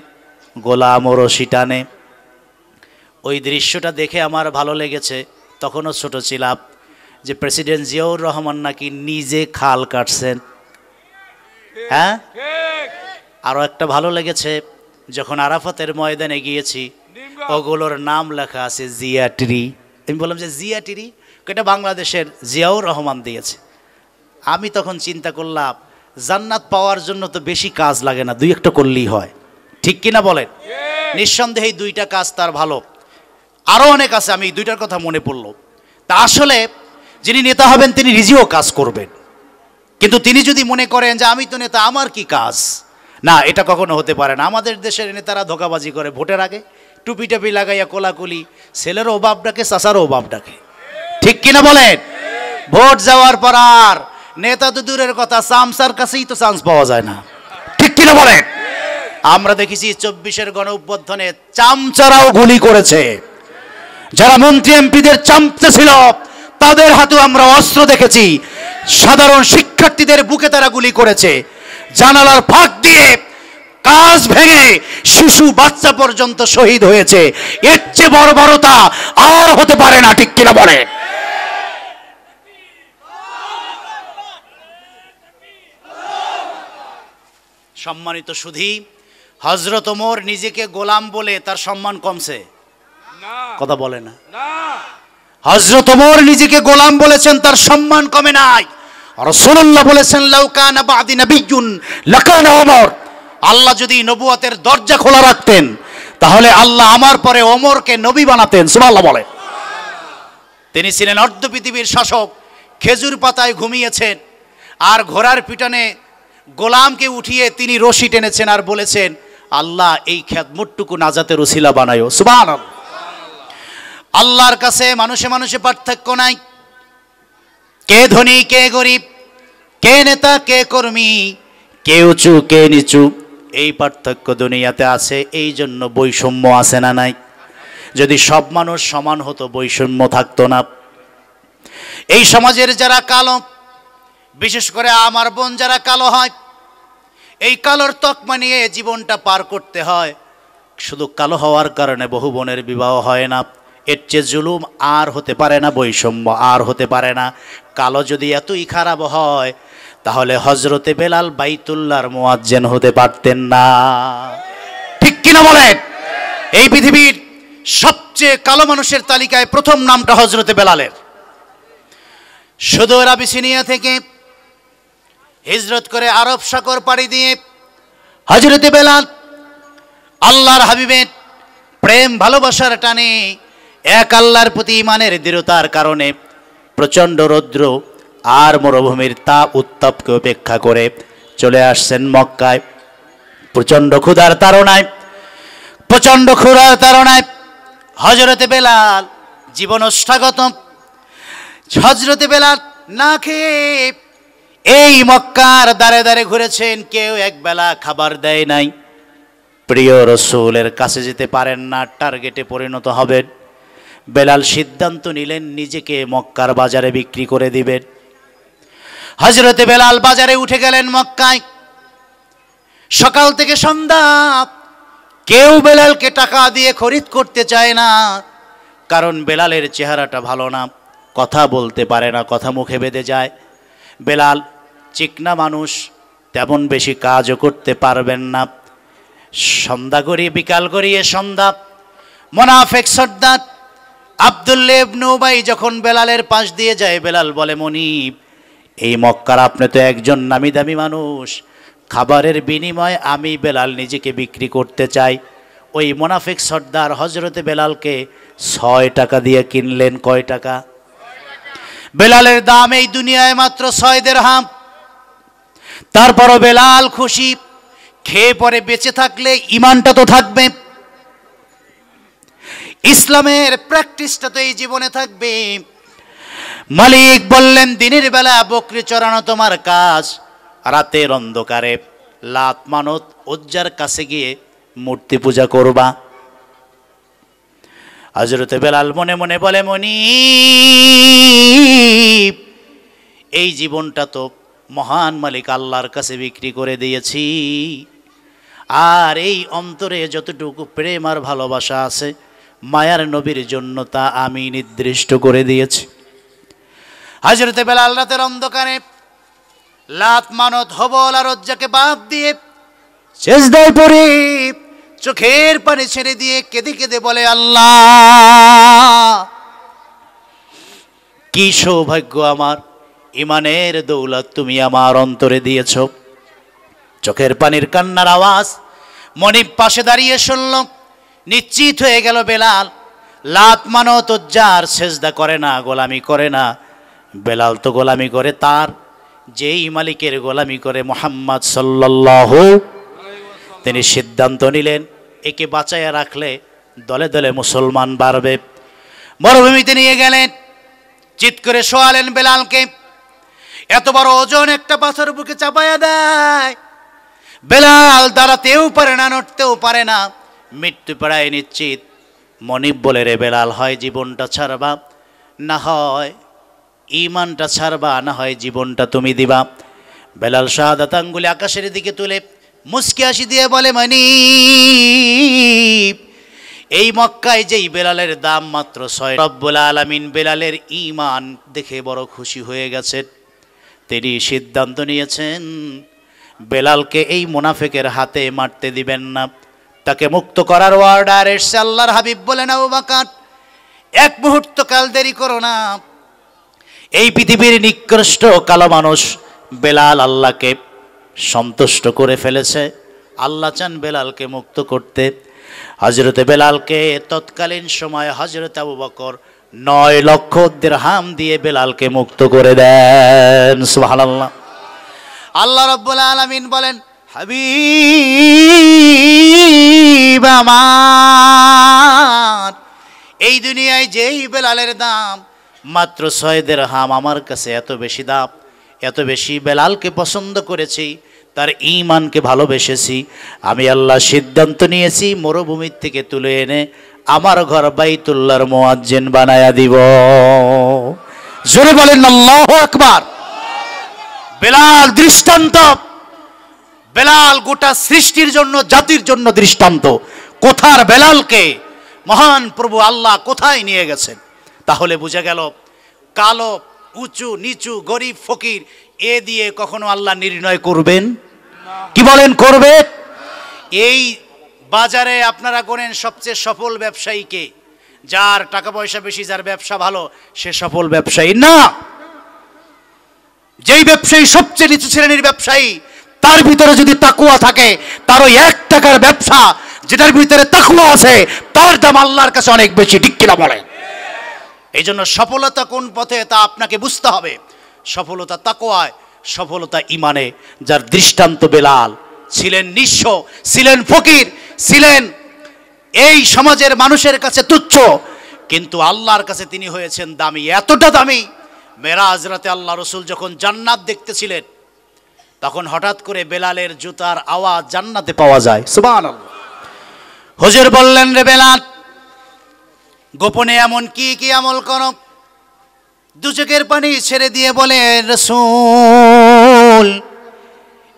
গোলামও রশি টানে। ওই দৃশ্যটা দেখে আমার ভালো লেগেছে। তখনও ছোট ছিলাম, যে প্রেসিডেন্ট জিয়াউর রহমান নাকি নিজে খাল কাটছেন। হ্যাঁ, আরো একটা ভালো লেগেছে, যখন আরাফাতের ময়দানে গিয়েছি ওগুলোর নাম লেখা আছে জিয়া ট্রি। আমি বললাম যে জিয়া ট্রি, এটা বাংলাদেশের জিয়াউর রহমান দিয়েছে। আমি তখন চিন্তা করলাম জান্নাত পাওয়ার জন্য তো বেশি কাজ লাগে না, দুই একটা করলেই হয়, ঠিক কিনা বলেন? নিঃসন্দেহে এই দুইটা কাজ তার ভালো, আরও অনেক আছে, আমি এই দুইটার কথা মনে পড়লো। তা আসলে যিনি নেতা হবেন তিনি নিজেও কাজ করবেন, কিন্তু তিনি যদি মনে করেন যে আমি তো নেতা, আমার কি কাজ, না, এটা কখনো হতে পারে না। আমাদের দেশের নেতারা ধোঁকাবাজি করে, ভোটের আগে টুপি টাপি লাগাইয়া কোলাকুলি, ছেলেরও অভাব ডাকে, চাচারও অভাব ডাকে, ঠিক কিনা বলেন? ভোট যাওয়ার পর আর নেতা তো দূরের কথা, চামচার কাছেই তো চান্স পাওয়া যায় না, ঠিক কিনা বলেন? আমরা দেখেছি 24-এর গণ অভ্যুত্থানে চামচারাও গুলি করেছে, যারা মন্ত্রী এমপিদের চামচা ছিল তাদের হাতেও আমরা অস্ত্র দেখেছি, সাধারণ শিক্ষার্থীদের বুকে তারা গুলি করেছে, জানালার ফাঁক দিয়ে কাঁচ ভেঙে শিশু বাচ্চা পর্যন্ত শহীদ হয়েছে। এর চেয়ে বড় বড়তা আর হতে পারে না, ঠিক কিনা বলে? সম্মানিত সুধী, হযরত ওমর নিজেকে গোলাম বলে তার সম্মান কমছে? কথা বলে না। হযরত ওমর নিজেকে গোলাম বলেছেন, তার সম্মান কমে নাই। রাসূলুল্লাহ বলেছেন লাউ কানা বাদি নাবিয়্যুন লাকানা ওমর, আল্লাহ যদি নবুয়তের দরজা খোলা রাখতেন তাহলে আল্লাহ আমার পরে ওমরকে নবী বানাতেন। সুবহানাল্লাহ বলে। তিনি ছিলেন অর্ধ পৃথিবীর শাসক, খেজুর পাতায় ঘুমিয়েছেন আর ঘোড়ার পিটনে গোলামকে উঠিয়ে তিনি রশি টেনেছেন আর বলেছেন আল্লাহ এই খেদমতটুকু নাজাতের ওসিলা বানায়ো। সুবহানাল্লাহ। আল্লাহর কাছে মানুষে মানুষে পার্থক্য নাই, কে ধনী কে গরিব, কে নেতা কে কর্মী, কে উঁচু কে নিচু, এই পার্থক্য দুনিয়াতে আছে। এই জন্য বৈষম্য আছে না নাই? যদি সব মানুষ সমান হতো বৈষম্য থাকতো না। এই সমাজের যারা কালো, বিশেষ করে আমার বোন যারা কালো হয়, এই কালোর তকমা নিয়ে জীবনটা পার করতে হয়। শুধু কালো হওয়ার কারণে বহু বোনের বিবাহ হয় না। এর চেয়ে জুলুম আর হতে পারে না, বৈষম্য আর হতে পারে না। কালো যদি এতই খারাপ হয় তাহলে হযরতে বেলাল বাইতুল্লাহর মুয়াজ্জিন হতে পারতেন না, ঠিক কিনা বলেন? এই পৃথিবীর সবচেয়ে কালো মানুষের তালিকায় প্রথম নামটা হযরতে বেলালের। সুদূর আবিসিনিয়া থেকে হিজরত করে আরব সাগর পাড়ি দিয়ে হযরতে বেলাল আল্লাহর হাবিবের প্রেম ভালোবাসার টানে, এক আল্লাহর প্রতি ঈমানের দৃঢ়তার কারণে প্রচণ্ড রৌদ্র আর মরুভূমির তাপ উত্তাপকে উপেক্ষা করে চলে আসছেন মক্কায়। প্রচণ্ড ক্ষুধার তাড়নায় হযরতে বেলাল জীবনষ্টাগত। হযরতে বেলাল না খেয়ে এই মক্কার দ্বারে দ্বারে ঘুরেছেন, কেউ একবেলা খাবার দেয় নাই। প্রিয় রাসূলের কাছে যেতে পারেন না, টার্গেটে পরিণত হবেন। বেলাল সিদ্ধান্ত নিলেন নিজেকে মক্কার বাজারে বিক্রি করে দিবেন। হযরতে বেলাল বাজারে উঠে গেলেন মক্কায়। সকাল থেকে সন্ধ্যা কেউ বেলালকে টাকা দিয়ে খরিদ করতে চায় না, কারণ বেলালের চেহারাটা ভালো না, কথা বলতে পারে না, কথা মুখে বেঁধে যায়। বেলাল চিকনা মানুষ, তেমন বেশি কাজও করতে পারবেন না। সন্ধ্যা গড়িয়ে বিকাল গড়িয়ে সন্ধ্যা, মুনাফিক সর্দার আব্দুল্লাহ ইবনে উবাই যখন বেলালের পাশ দিয়ে যায়, বেলাল বলে মনিব, এই মক্কার আপনি তো একজন নামি দামি মানুষ, খাবারের বিনিময়ে আমি বেলাল নিজেকে বিক্রি করতে চাই। ওই মুনাফিক সর্দার হযরতে বেলালকে 6 টাকা দিয়ে কিনলেন। কয় টাকা? বেলালের দাম এই দুনিয়ায় মাত্র 6 দিরহাম। তারপরও বেলাল খুশি, খেয়ে পরে বেঁচে থাকলে ইমানটা তো থাকবে, ইসলামের প্র্যাকটিসটা তো এই জীবনে থাকবে। মালিক বললেন দিনের বেলা বকরি চড়ানো তোমার কাজ, রাতের অন্ধকারে লাত মানত উজ্জার কাছে গিয়ে মূর্তি পূজা করবা। হযরতে বেলাল মনে মনে বলে মনিব, এই জীবনটা তো মহান মালিক আল্লাহর কাছে বিক্রি করে দিয়েছি, আর এই অন্তরে যতটুকু প্রেম আর ভালোবাসা আছে মায়ার নবীর জন্য তা আমি নির্দিষ্ট করে দিয়েছি। হযরতে বেলাল রাতের অন্ধকারে লাত মানত হবল আর লজ্জাকে বাদ দিয়ে সেজদায় পড়ে চোখের পানি ছেড়ে দিয়ে কেঁদে কেঁদে বলে, আল্লাহ কি সৌভাগ্য আমার, ইমানের দৌলত তুমি আমার অন্তরে দিয়েছ। চোখের পানির কান্নার আওয়াজ মনিব পাশে দাঁড়িয়ে শুনল। নিশ্চিত হয়ে গেল বেলাল লাত মানত লজ্জার সেজদা করে না, গোলামি করে না। বেলাল তো গোলামি করে তার যেই মালিকের গোলামি করে, মুহাম্মদ সাল্লাল্লাহু। তিনি সিদ্ধান্ত নিলেন একে বাঁচাইয়া রাখলে দলে দলে মুসলমান বাড়বে। মরুভূমিতে নিয়ে গেলেন, চিৎ করে শোয়ালেন বেলালকে। এত বড় ওজন একটা পাথর বুকে চাপাইয়া দেয়, বেলাল দাঁড়াতেও পারে না, নড়তেও পারে না, মৃত্যু প্রায় নিশ্চিত। মনিব বলে, রে বেলাল, হয় জীবনটা ছাড়বা, না হয় ঈমানটা ছাড়বা, না হয় জীবনটা তুমি দিবা। বেলাল শাহাদাত আঙ্গুলে আকাশের দিকে তুলে মুস্কি হাসি দিয়ে বলে, মনিব, এই মক্কায় যেই বেলালের দাম মাত্র 6, রব্বুল আলামিন বেলালের ঈমান দেখে বড় খুশি হয়ে গেছেন। তিনি সিদ্ধান্ত নিয়েছেন বেলালকে এই মুনাফিকের হাতে মারতে দিবেন না, তাকে মুক্ত করার অর্ডার এসেছে। আল্লাহর হাবিব বলেন, আবু বকর, এক মুহূর্ত কাল দেরি করো না। এই পৃথিবীর নিকৃষ্ট কালো মানুষ বেলাল আল্লাহকে সন্তুষ্ট করে ফেলেছে। আল্লাহ চান বেলালকে মুক্ত করতে। হযরতে বেলালকে তৎকালীন সময় হযরত আবু বকর 9 লক্ষ দিরহাম দিয়ে বেলালকে মুক্ত করে দেন। সুবহানাল্লাহ। আল্লাহ রাব্বুল আলামিন বলেন, হাবিব আমার, এই দুনিয়ায় যেই বেলালের দাম মাত্র 6 দিরহাম, আমার কাছে এত বেশি দাম, এত বেশি বেলালকে পছন্দ করেছি, তার ঈমানকে ভালোবেসেছি। আমি আল্লাহ সিদ্ধান্ত নিয়েছি মরুভূমির থেকে তুলে এনে আমার ঘর বাইতুল্লাহর মুয়াজ্জিন বানায়া দিব। জোরে বলেন আল্লাহু আকবার। বেলাল দৃষ্টান্ত, বেলাল গোটা সৃষ্টির জন্য, জাতির জন্য দৃষ্টান্ত। কোথার বেলালকে মহান প্রভু আল্লাহ কোথায় নিয়ে গেছেন, তাহলে বুঝা গেল কালো, উঁচু নিচু, গরিব ফকির এ দিয়ে কখনো আল্লাহ নির্ণয় করবেন? কি বলেন, করবে? এই বাজারে আপনারা গোনেন সবচেয়ে সফল ব্যবসায়ীকে, যার টাকা পয়সা বেশি, যার ব্যবসা ভালো, সে সফল ব্যবসায়ী না। যেই ব্যবসায়ী সবচেয়ে নিচু শ্রেণীর ব্যবসায়ী, তার ভিতরে যদি তাকওয়া থাকে, তার ওই 1 টাকার ব্যবসা যেটার ভিতরে তাকওয়া আছে, তার দাম আল্লাহর কাছে অনেক বেশি। ঠিক কিনা বলেন? এই জন্য সফলতা কোন পথে তা আপনাকে বুঝতে হবে। সফলতা তাকওয়ায়, সফলতা ইমানে। যার দৃষ্টান্ত বেলাল, ছিলেন নিঃস্ব, ছিলেন ফকির, ছিলেন এই সমাজের মানুষের কাছে তুচ্ছ, কিন্তু আল্লাহর কাছে তিনি হয়েছেন দামি। এতটা দামি, মেরাজ রাতে আল্লাহ রসুল যখন জান্নাত দেখতেছিলেন, তখন হঠাৎ করে বেলালের জুতার আওয়াজ জান্নাতে পাওয়া যায়। সুবহানাল্লাহ। হুজুর বললেন, রে বেলাল, গোপনে এমন কি কি আমল করো? দু চোখের পানি ছেড়ে দিয়ে বলে, রাসূল,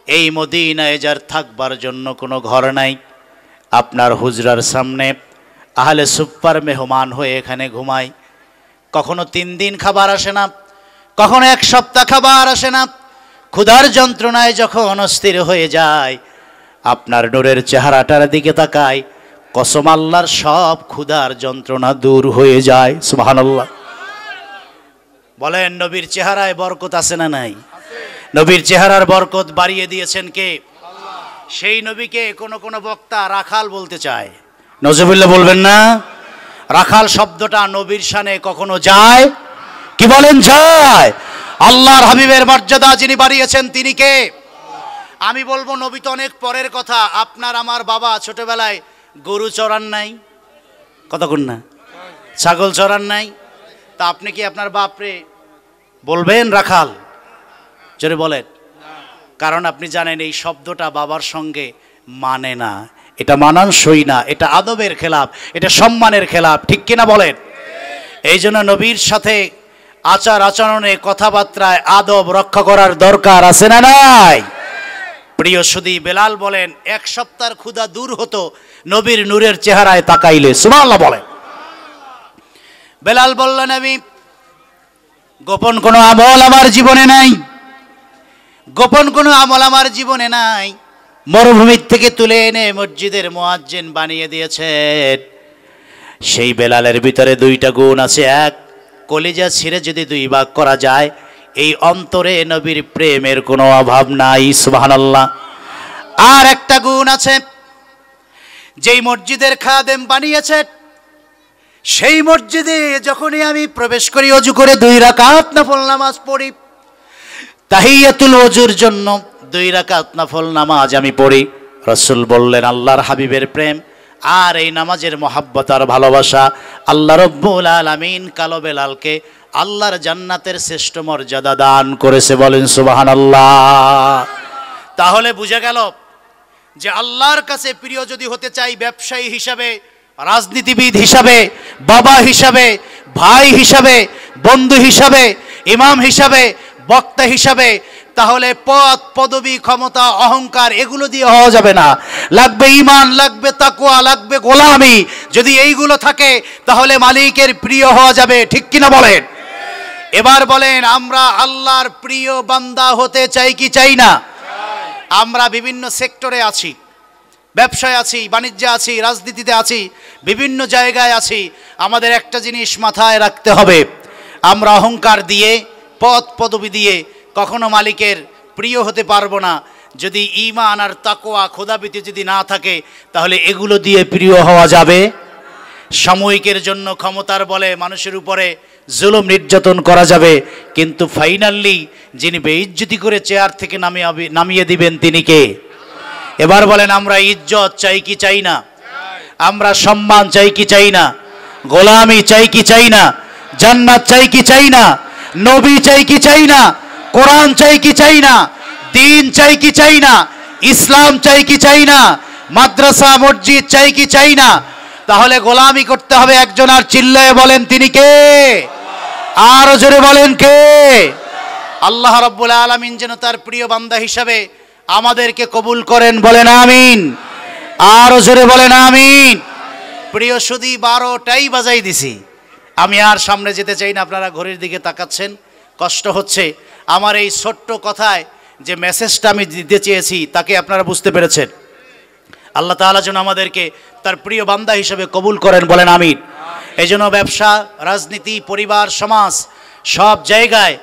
এই মদিনায় যার থাকবার জন্য কোনো ঘর নাই, আপনার হুজরার সামনে আহলে সুফার মেহমান হয়ে এখানে ঘুমাই। কখনো 3 দিন খাবার আসে না, কখনো 1 সপ্তাহ খাবার আসে না। ক্ষুধার যন্ত্রণায় যখন অস্থির হয়ে যায়, আপনার নূরের চেহারাটার দিকে তাকায়, কসম আল্লাহর, সব ক্ষুধার যন্ত্রণা দূর হয়ে যায়। সুবহানাল্লাহ। বলেন, নবীর চেহারায় বরকত আছে না নাই? নবীর চেহারার বরকত বাড়িয়ে দিয়েছেন কে? আল্লাহ। সেই নবীকে কোন বক্তা রাখাল বলতে চায়, নজরুল্লাহ বলবেন না? রাখাল শব্দটা নবীর শানে কখনো যায়? কি বলেন, যায়? আল্লাহর হাবিবের মর্যাদা যিনি বাড়িয়েছেন তিনি কে? আমি বলবো, নবী তো অনেক পরের কথা। আপনার আমার বাবা ছোটবেলায় গরু চড়ান নাই? কতক্ষণ না? ছাগল চড়ান নাই? তা আপনি কি আপনার বাপরে বলবেন রাখাল? জোরে বলেন। কারণ আপনি জানেন এই শব্দটা বাবার সঙ্গে মানে না, এটা মানানসই না, এটা আদবের খেলাফ, এটা সম্মানের খেলাফ। ঠিক কিনা বলেন? এই জন্য নবীর সাথে আচার আচরণে, কথাবার্তায় আদব রক্ষা করার দরকার আছে না নাই? প্রিয় সুধী, বেলাল বলেন, 1 সপ্তাহের ক্ষুধা দূর হতো নবীর নূরের চেহারায় তাকাইলে। সুবহানাল্লাহ বলেন। বেলাল বললেন, আমি গোপন কোনো আমল আমার জীবনে নাই, গোপন কোনো আমল আমার জীবনে নাই। মরুভূমির থেকে তুলে এনে মসজিদের মুয়াজ্জিন বানিয়ে দিয়েছেন। সেই বেলালের ভিতরে দুইটা গুণ আছে। এক, কলিজা ছিঁড়ে যদি দুই ভাগ করা যায়, এই অন্তরে নবীর প্রেমের কোনো অভাব নাই। সুবহানাল্লাহ। আর একটা গুণ আছে, যেই মসজিদের খাদেম বানিয়েছে সেই মসজিদে যখনই আমি প্রবেশ করি, অজু করে 2 রাকাত নফল নামাজ পড়ি, তাহিয়াতুল ওযুর জন্য 2 রাকাত নফল নামাজ আমি পড়ি। রাসূল বললেন, আল্লাহর হাবিবের প্রেম আর এই নামাজের মহাব্বত আর ভালোবাসা আল্লাহ রব্বুল আলামিন কালো বেলালকে আল্লাহর জান্নাতের শ্রেষ্ঠ মর্যাদা দান করেছে। বলেন সুবহানাল্লাহ। তাহলে বুঝা গেল যে আল্লাহর কাছে প্রিয় যদি হতে চাই, ব্যবসায়ী হিসাবে, রাজনীতিবিদ হিসাবে, বাবা হিসাবে, ভাই হিসাবে, বন্ধু হিসাবে, ইমাম হিসাবে, বক্তা হিসাবে, তাহলে পদ, পদবি, ক্ষমতা, অহংকার এগুলো দিয়ে হওয়া যাবে না। লাগবে ঈমান, লাগবে তাকওয়া, লাগবে গোলামি। যদি এইগুলো থাকে তাহলে মালিকের প্রিয় হওয়া যাবে। ঠিক কিনা বলেন? এবার বলেন, আমরা আল্লাহর প্রিয় বান্দা হতে চাই কি চাই না? আমরা বিভিন্ন সেক্টরে আছি, ব্যবসায় আছি, বাণিজ্যে আছি, রাজনীতিতে আছি, বিভিন্ন জায়গায় আছি। আমাদের একটা জিনিস মাথায় রাখতে হবে, আমরা অহংকার দিয়ে, পদ পদবি দিয়ে কখনো মালিকের প্রিয় হতে পারবো না। যদি ঈমান আর তাকওয়া, খোদাভীতি যদি না থাকে, তাহলে এগুলো দিয়ে প্রিয় হওয়া যাবে। সাময়িকের জন্য ক্ষমতার বলে মানুষের উপরে জুলুম নির্যাতন করা যাবে, কিন্তু ফাইনালি যিনি বেইজ্জতি করে চেয়ার থেকে নামিয়ে দিবেন তিনি কে? এবার বলেন, আমরা ইজ্জত চাই কি চাই না? আমরা সম্মান চাই কি চাই না? গোলামি চাই কি চাই না? জান্নাত চাই কি চাই না? নবী চাই কি চাই না? কোরআন চাই কি চাই না? দিন চাই কি চাই না? ইসলাম চাই কি চাই না? মাদ্রাসা মসজিদ চাই কি চাই না? তাহলে গোলামি করতে হবে একজন। আর চিল্লায়ে বলেন তিনি কে? আর জোরে বলেন কে? আল্লাহ রাব্বুল আলামিন যেন তার প্রিয় বান্দা হিসাবে আমাদেরকে কবুল করেন। বলেন আমিন। আর জোরে বলেন আমিন। প্রিয় সুধী, 12টাই বাজাই দিছি। আমি আর সামনে যেতে চাই না। আপনারা ঘড়ির দিকে তাকাচ্ছেন, কষ্ট হচ্ছে। আমার এই ছোট্ট কথায় যে মেসেজটা আমি দিতে চেয়েছি তাকে আপনারা বুঝতে পেরেছেন। আল্লাহ তাআলা যেন আমাদেরকে তার প্রিয় বান্দা হিসেবে কবুল করেন। বলেন আমিন। এই জন্য ব্যবসা, রাজনীতি, পরিবার, সমাজ সব জায়গায়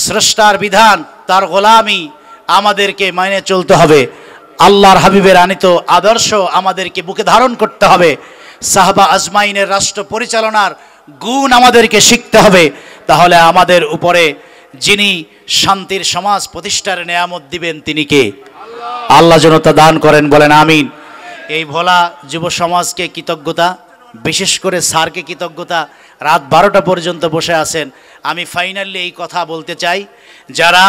স্রষ্টার বিধান, তার গোলামি আমাদেরকে মেনে চলতে হবে। আল্লাহর হাবিবের আনিত আদর্শ আমাদেরকে বুকে ধারণ করতে হবে। সাহাবা আজমাইনের রাষ্ট্র পরিচালনার গুণ আমাদেরকে শিখতে হবে। তাহলে আমাদের উপরে যিনি শান্তির সমাজ প্রতিষ্ঠার নেয়ামত দিবেন তিনি কে? আল্লাহ যেন তা দান করেন। বলেন আমিন। এই ভোলা যুব সমাজকে কৃতজ্ঞতা, বিশেষ করে স্যারকে কৃতজ্ঞতা। রাত 12টা পর্যন্ত বসে আছেন। আমি ফাইনালি এই কথা বলতে চাই, যারা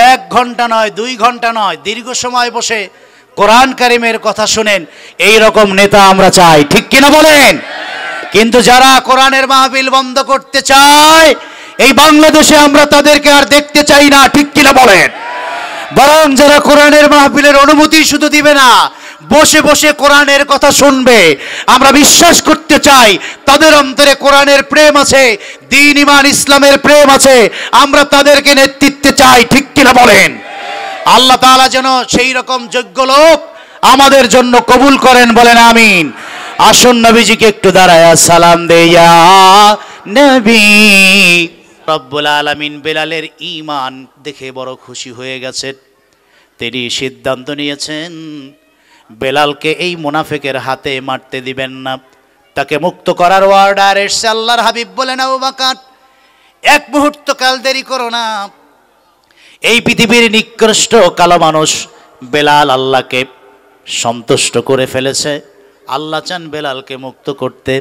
1 ঘন্টা নয়, 2 ঘন্টা নয়, দীর্ঘ সময় বসে কোরআন কারিমের কথা শুনেন, এই রকম নেতা আমরা চাই। ঠিক কিনা বলেন? কিন্তু যারা কোরআনের মাহফিল বন্ধ করতে চায়, এই বাংলাদেশে আমরা তাদেরকে আর দেখতে চাই না। ঠিক কিনা বলেন? বরং যারা কোরআনের মাহফিলের অনুমতি শুধু দিবে না, বসে বসে কোরআনের কথা শুনবে, আমরা বিশ্বাস করতে চাই তাদের অন্তরে কোরআনের প্রেম আছে, দ্বীন ঈমান ইসলামের প্রেম আছে। আমরা তাদেরকে নেতৃত্বে চাই। ঠিক কিনা বলেন? আল্লাহ তাআলা যেন সেই রকম যোগ্য লোক আমাদের জন্য কবুল করেন। বলেন আমিন। আসুন নবীজিকে একটু দাঁড়ায়া সালাম দেয়া নবী। রব্বুল আলামিন বেলালের ঈমান দেখে বড় খুশি হয়ে গেছেন। তিনি সিদ্ধান্ত নিয়েছেন বেলালকে এই মুনাফিকের হাতে মারতে দিবেন না, তাকে মুক্ত করার অর্ডার এসেছে। আল্লাহর হাবিব বলেন, আবু বকর, 1 মুহূর্ত কাল দেরি করো না। এই পৃথিবীর নিকৃষ্ট কালো মানুষ বেলাল আল্লাহকে সন্তুষ্ট করে ফেলেছে। আল্লাহ চান বেলালকে মুক্ত করতে।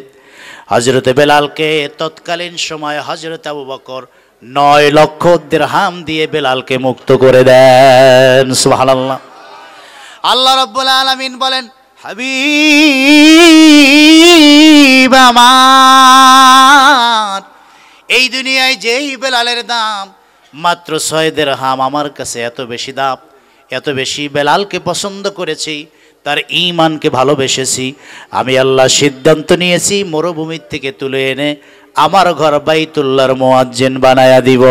হযরতে বেলালকে তৎকালীন সময়ে হযরত আবু বকর 9 লক্ষ দিরহাম দিয়ে বেলালকে মুক্ত করে দেন। সুবহানাল্লাহ। আল্লাহ রাব্বুল আলামিন বলেন, হাবিব আমার, এই দুনিয়ায় যেই বেলালের দাম মাত্র 6 দিরহাম, আমার কাছে এত বেশি দাম, এত বেশি বেলালকে পছন্দ করেছি, তার ঈমানকে ভালোবেসেছি। আমি আল্লাহ সিদ্ধান্ত নিয়েছি মরুভূমির থেকে তুলে এনে আমার ঘর বাইতুল্লাহর মুয়াজ্জিন বানায়া দিব।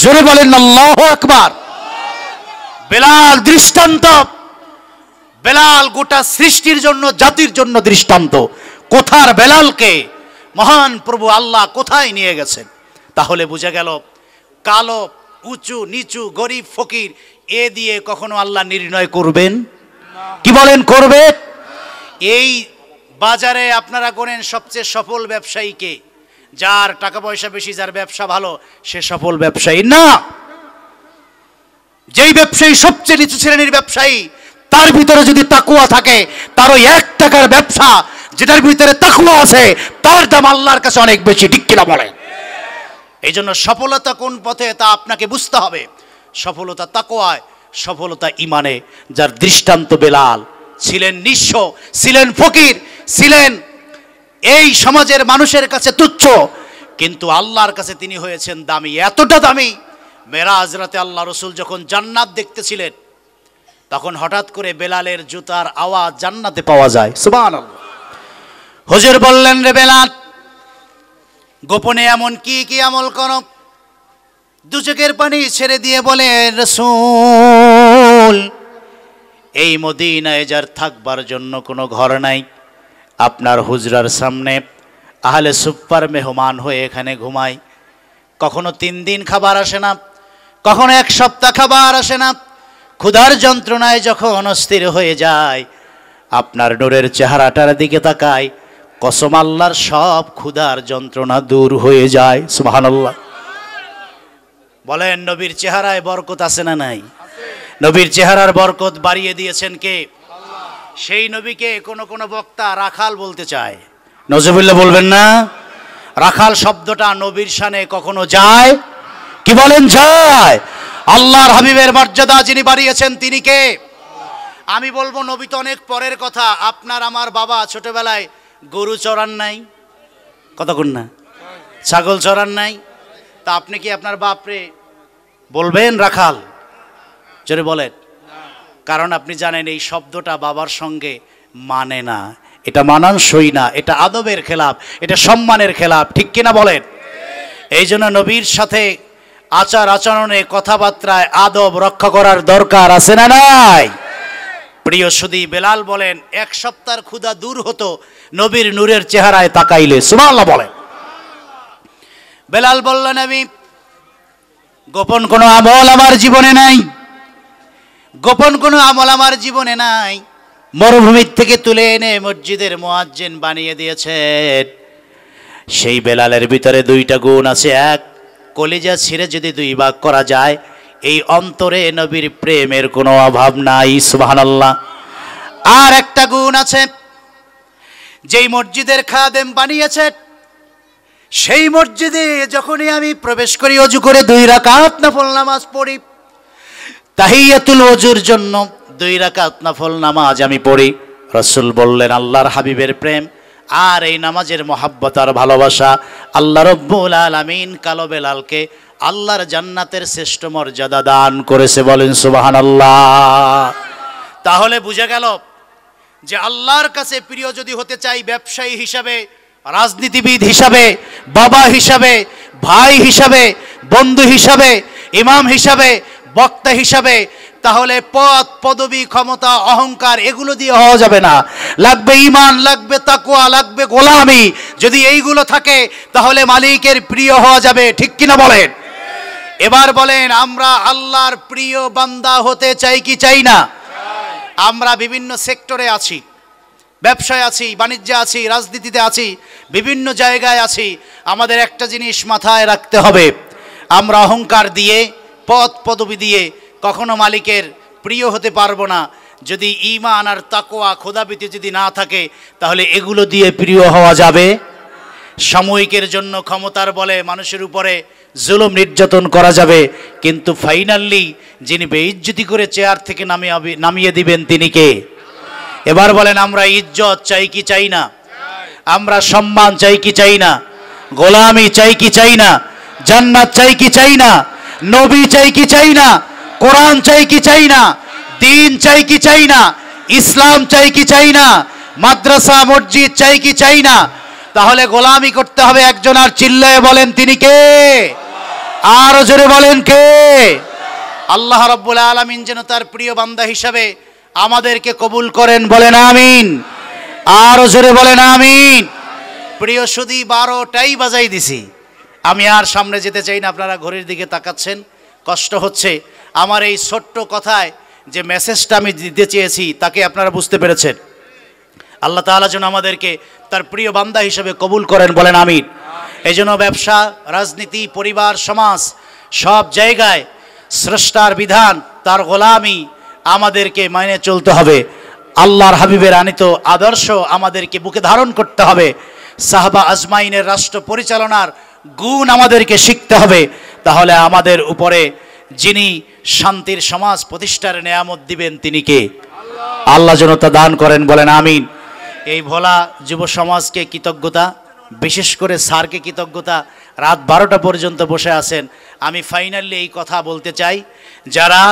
জোরে বলেন আল্লাহু আকবার। বেলাল দৃষ্টান্ত, বেলাল গোটা সৃষ্টির জন্য, জাতির জন্য দৃষ্টান্ত। কোথার বেলালকে মহান প্রভু আল্লাহ কোথায় নিয়ে গেছেন? তাহলে বোঝা গেল কালো, উঁচু নিচু, গরিব ফকির এ দিয়ে কখনো আল্লাহ নির্ণয় করবেন? কি বলেন করবে? এই বাজারে আপনারা গোনেন সবচেয়ে সফল ব্যবসায়ীকে, যার টাকা পয়সা বেশি, যার ব্যবসা ভালো, সে সফল ব্যবসায়ী না। যেই ব্যবসায়ী সবচেয়ে নিচু শ্রেণীর ব্যবসায়ী, তার ভিতরে যদি তাকওয়া থাকে, তার ওই 1 টাকার ব্যবসা যেটার ভিতরে তাকওয়া আছে, তার দাম আল্লাহর কাছে অনেক বেশি। ঠিক কিনা বলেন? এই জন্য সফলতা কোন পথে তা আপনাকে বুঝতে হবে। সফলতা তাকওয়ায়, সফলতা ইমানে। যার দৃষ্টান্ত বেলাল, ছিলেন নিঃস্ব, ছিলেন ফকির, ছিলেন এই সমাজের মানুষের কাছে তুচ্ছ, কিন্তু আল্লাহর কাছে তিনি হয়েছেন দামি। এতটা দামি, মেরাজ রাতে আল্লাহ রসুল যখন জান্নাত দেখতেছিলেন, তখন হঠাৎ করে বেলালের জুতার আওয়াজ জান্নাতে পাওয়া যায়। সুবহানাল্লাহ। হুজুর বললেন, রে বেলাল, গোপনে এমন কি কি আমল করো? দু চোখের পানি ছেড়ে দিয়ে বলেন, রাসূল, এই মদিনায় যার থাকবার জন্য কোনো ঘর নাই, আপনার হুজরার সামনে আহলে সুফার মেহমান হয়ে এখানে ঘুমাই। কখনো 3 দিন খাবার আসে না, কখনো 1 সপ্তাহ খাবার আসে না। ক্ষুধার যন্ত্রণায় যখন অস্থির হয়ে যায়, আপনার নূরের চেহারাটার দিকে তাকায়, কসম আল্লাহর, সব ক্ষুধার যন্ত্রণা দূর হয়ে যায়। সুবহানাল্লাহ। বলেন, নবীর চেহারায় বরকত আছে না নাই? নবীর চেহারার বরকত বাড়িয়ে দিয়েছেন কে? সেই নবীকে কোন কোন বক্তা রাখাল বলতে চায়। নজরুল্লাহ বলবেন না? রাখাল শব্দটা নবীর শানে কখনো যায়? কি বলেন, যায়? আল্লাহর হাবিবের মর্যাদা যিনি বাড়িয়েছেন তিনি কে? আমি বলবো, নবী তো অনেক পরের কথা। আপনার আমার বাবা ছোটবেলায় গরু চড়ান নাই? কতক্ষণ না? ছাগল চড়ান নাই? তা আপনি কি আপনার বাপরে বলবেন রাখাল? জোরে বলেন। কারণ আপনি জানেন এই শব্দটা বাবার সঙ্গে মানে না, এটা মানানসই না, এটা আদবের খেলাফ, এটা সম্মানের খেলাফ। ঠিক কিনা বলেন? এই জন্য নবীর সাথে আচার আচরণে, কথাবার্তায় আদব রক্ষা করার দরকার আছে না নাই? প্রিয় সুধী, বেলাল বলেন, 1 সপ্তাহের ক্ষুধা দূর হতো নবীর নূরের চেহারায় তাকাইলে। সুবহানাল্লাহ বলেন। বেলাল বললেন, আমি গোপন কোনো আমল আমার জীবনে নাই, গোপন কোনো আমল আমার জীবনে নাই। মরুভূমির থেকে তুলে এনে মসজিদের মুয়াজ্জিন বানিয়ে দিয়েছেন। সেই বেলালের ভিতরে 2টা গুণ আছে। 1, কলিজা ছিঁড়ে যদি 2 ভাগ করা যায়, এই অন্তরে নবীর প্রেমের কোনো অভাব নাই। সুবহানাল্লাহ। আর একটা গুণ আছে, যেই মসজিদের খাদেম বানিয়েছে, সেই মসজিদে যখনই আমি প্রবেশ করি, ওযু করে 2 রাকাত নফল নামাজ পড়ি। তাহিয়াতুল ওযুর জন্য 2 রাকাত নফল নামাজ আমি পড়ি। রাসূল বললেন, আল্লাহর হাবিবের প্রেম আর এই নামাজের মহাব্বত আর ভালোবাসা আল্লাহ রব্বুল আলামিন কালো বেলালকে আল্লাহর জান্নাতের শ্রেষ্ঠ মর্যাদা দান করেছে। বলেন সুবহানাল্লাহ। তাহলে বুঝা গেল যে আল্লাহর কাছে প্রিয় যদি হতে চাই, ব্যবসায়ী হিসাবে, রাজনীতিবিদ হিসাবে, বাবা হিসাবে, ভাই হিসাবে, বন্ধু হিসাবে, ইমাম হিসাবে, বক্তা হিসাবে, তাহলে পদ, পদবি, ক্ষমতা, অহংকার এগুলো দিয়ে হওয়া যাবে না। লাগবে ঈমান, লাগবে তাকওয়া, লাগবে গোলামি। যদি এইগুলো থাকে তাহলে মালিকের প্রিয় হওয়া যাবে। ঠিক কিনা বলেন? এবার বলেন, আমরা আল্লাহর প্রিয় বান্দা হতে চাই কি চাই না? আমরা বিভিন্ন সেক্টরে আছি, ব্যবসায় আছি, বাণিজ্যে আছি, রাজনীতিতে আছি, বিভিন্ন জায়গায় আছি। আমাদের একটা জিনিস মাথায় রাখতে হবে, আমরা অহংকার দিয়ে, পদ পদবি দিয়ে কখনো মালিকের প্রিয় হতে পারবো না। যদি ঈমান আর তাকওয়া, খোদাভীতি যদি না থাকে, তাহলে এগুলো দিয়ে প্রিয় হওয়া যাবে। সাময়িকের জন্য ক্ষমতার বলে মানুষের উপরে জুলুম নির্যাতন করা যাবে, কিন্তু ফাইনালি যিনি বেইজ্জতি করে চেয়ার থেকে নামিয়ে দিবেন তিনি কে? এবার বলেন, আমরা ইজ্জত চাই কি চাই না? আমরা সম্মান চাই কি চাই না? গোলামি চাই কি চাই না? জান্নাত চাই কি চাই না? নবী চাই কি চাই না? কোরআন চাই কি চাই না? দিন চাই কি চাই না? ইসলাম চাই কি চাই না? মাদ্রাসা মসজিদ চাই কি চাই না? তাহলে গোলামি করতে হবে একজন, আর চিল্লায়ে বলেন তিনি কে? আরো জোরে বলেন কে? আল্লাহ রাব্বুল আলামিন যেন তার প্রিয় বান্দা হিসাবে আমাদেরকে কবুল করেন, বলেন আমিন। আরো জোরে বলেন আমিন। প্রিয় সুধী, 12টাই বাজাই দিছি, আমি আর সামনে যেতে চাই না। আপনারা ঘড়ির দিকে তাকাচ্ছেন, কষ্ট হচ্ছে। আমার এই ছোট্ট কথায় যে মেসেজটা আমি দিতে চেয়েছি তাকে আপনারা বুঝতে পেরেছেন। আল্লাহ তাআলা যেন আমাদেরকে তার প্রিয় বান্দা হিসেবে কবুল করেন, বলেন আমিন। এই জন্য ব্যবসা, রাজনীতি, পরিবার, সমাজ, সব জায়গায় স্রষ্টার বিধান, তার গোলামি আমাদেরকে মেনে চলতে হবে। আল্লাহর হাবিবের আনিত আদর্শ আমাদেরকে বুকে ধারণ করতে হবে। সাহাবা আজমাইনের রাষ্ট্র পরিচালনার গুণ আমাদেরকে শিখতে হবে। তাহলে আমাদের উপরে যিনি শান্তির সমাজ প্রতিষ্ঠার নেয়ামত দিবেন তিনি কে? আল্লাহ যেন তা দান করেন, বলেন আমিন। এই ভোলা যুব সমাজকে কৃতজ্ঞতা, বিশেষ করে স্যারকে কৃতজ্ঞতা। রাত 12টা পর্যন্ত বসে আছেন। আমি ফাইনালি এই কথা বলতে চাই, যারা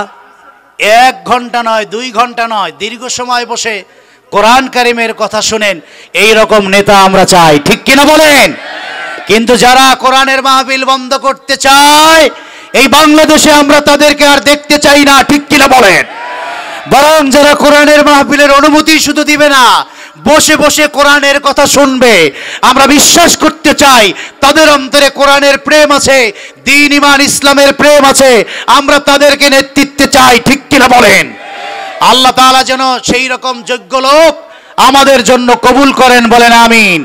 1 ঘন্টা নয়, 2 ঘন্টা নয়, দীর্ঘ সময় বসে কোরআন কারিমের কথা শুনেন, এই রকম নেতা আমরা চাই, ঠিক কিনা বলেন? কিন্তু যারা কোরআনের মাহফিল বন্ধ করতে চায়, এই বাংলাদেশে আমরা তাদেরকে আর দেখতে চাই না, ঠিক কিনা বলেন? বরং যারা কোরআনের মাহফিলের অনুমতি শুধু দিবে না, বসে বসে কোরআনের কথা শুনবে, আমরা বিশ্বাস করতে চাই তাদের অন্তরে কোরআনের প্রেম আছে, দ্বীন ঈমান ইসলামের প্রেম আছে। আমরা তাদেরকে নেতৃত্বে চাই, ঠিক কিনা বলেন? আল্লাহ তাআলা যেন সেই রকম যোগ্য লোক আমাদের জন্য কবুল করেন, বলেন আমিন।